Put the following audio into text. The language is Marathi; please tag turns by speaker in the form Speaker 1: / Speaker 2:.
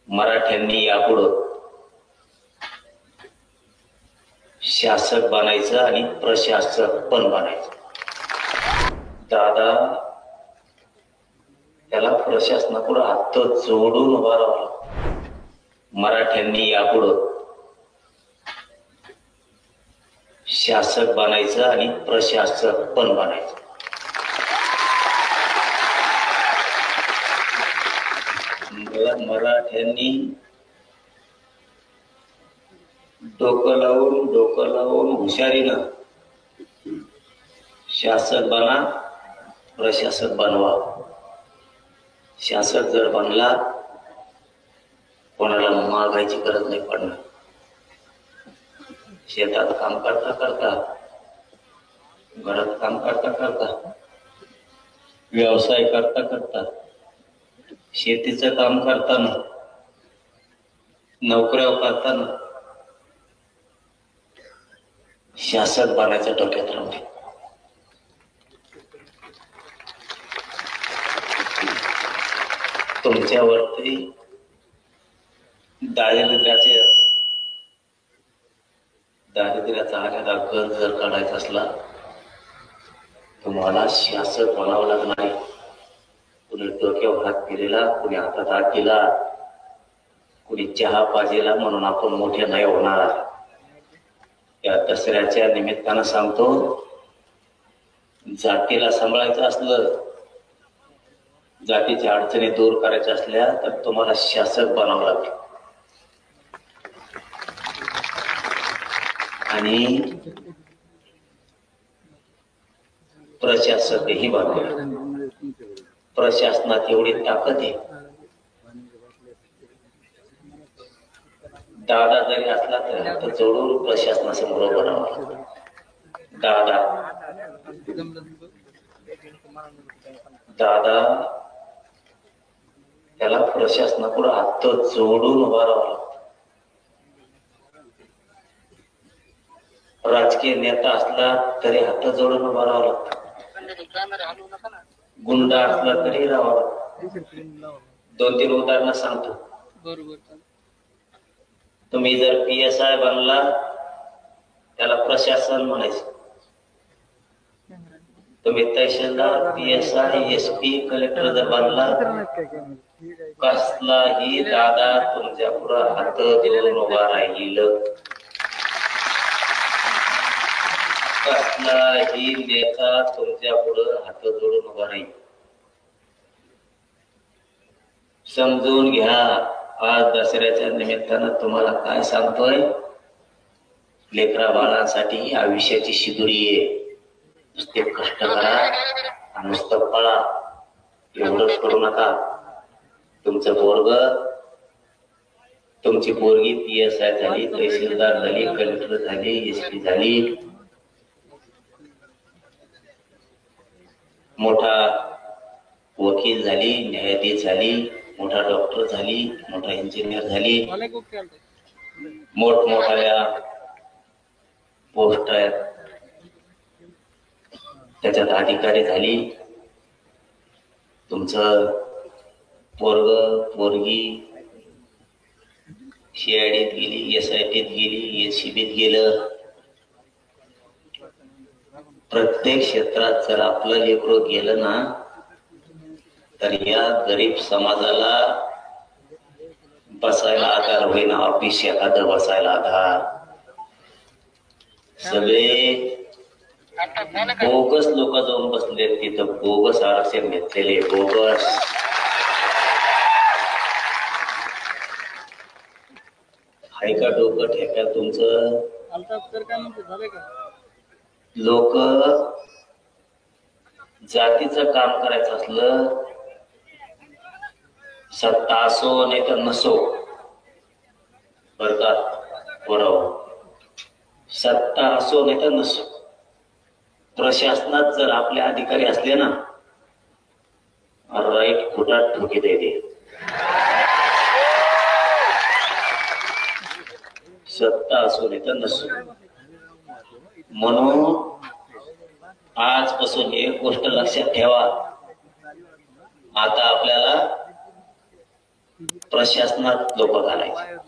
Speaker 1: मराठ्यांनी यापुढं शासक बनायचं आणि प्रशासक पण बनायचं. दादा त्याला प्रशासनापुढे हात जोडून उभा राहिला. मराठ्यांनी यापुढं शासक बनायचं आणि प्रशासक पण बनायचं. मराठ्यांनी डोकं लावून हुशारीनं शासक बना, प्रशासक बनवा. शासक जर बनला कोणाला मागायची गरज नाही पडणार. शेतात काम करता करता, घरात काम करता करता, व्यवसाय करता करता, शेतीचं काम करताना, नोकऱ्या करताना शासक बनायचं डोक्यात राहू दे. तुमच्यावरती दारिद्र्याचा आलेला गंज जर काढायचा असला तुम्हाला शासक बनावं लागणार आहे. कुणी डोक्यावर हात केलेला, कुणी हातात हात दिला, कुणी चहा पाजेला म्हणून आपण मोठे नाही होणार. या दसऱ्याच्या निमित्तानं सांगतो, जातीला सांभाळायचं असलं, जातीच्या अडचणी दूर करायच्या असल्या तर तुम्हाला शासक बनावं लागेल. आणि प्रशासकही बनावं. प्रशासनात एवढी ताकद आहे, दादा जरी असला तरी हात जोडून प्रशासनासमोर उभं राहावं. दादा त्याला प्रशासनापुढे हात जोडून उभा राहावं लागतं. राजकीय नेता असला तरी हात जोडून उभा राहावं लागतं. गुंडा असला तरी राहावं लागतं. 2-3 उदाहरणं सांगतो. तुम्ही जर PSI बनला त्याला प्रशासन म्हणायचं. तुम्ही तहसीलदार, PSI, SP, कलेक्टर जर बनला कसलाही दादा तुमच्या पुढे हात जोडून उभा राहील. कसलाही नेता तुमच्या पुढे हात जोडून उभा राहील. समजून घ्या. आज दसऱ्याच्या निमित्तानं तुम्हाला काय सांगतोय, लेकरा बाळांसाठी आयुष्याची शिदोरी आहे. नुसते कष्ट करा आणि नुसतं पळा, एवढंच करू नका. तुमचं पोरग, तुमची पोरगी PSI झाली, तहसीलदार झाली, कलेक्टर झाली, SP झाली, मोठा वकील झाली, न्यायाधीश झाली, मोठा डॉक्टर झाली, मोठा इंजिनियर झाली, मोठमोठ्या पोस्ट आहेत त्याच्यात अधिकारी झाली. तुमचं पोरग पोरगी CIDत गेली, SITत गेली, SCBत गेलं. प्रत्येक क्षेत्रात जर आपलं लेकरं गेलं ना तर या गरीब समाजाला बसायला आधार होईना. ऑफिस एखादं बसायला आधार. सगळे बोगस लोक जाऊन बसले तिथं, बोगस आरक्षण घेतलेले, बोगस. हाय का डोकं ठेका तुमचं? लोक जातीचं काम करायचं असलं, सत्ता असो नाही तर नसो, बरं का बरोबर, सत्ता असो नाही तर नसो, प्रशासनात जर आपले अधिकारी असले ना, राईट फुटात ठोकी देते. सत्ता असो नाही तर नसो. म्हणून आजपासून एक गोष्ट लक्षात ठेवा. आता आपल्याला प्रशासनात लोक घालायचे.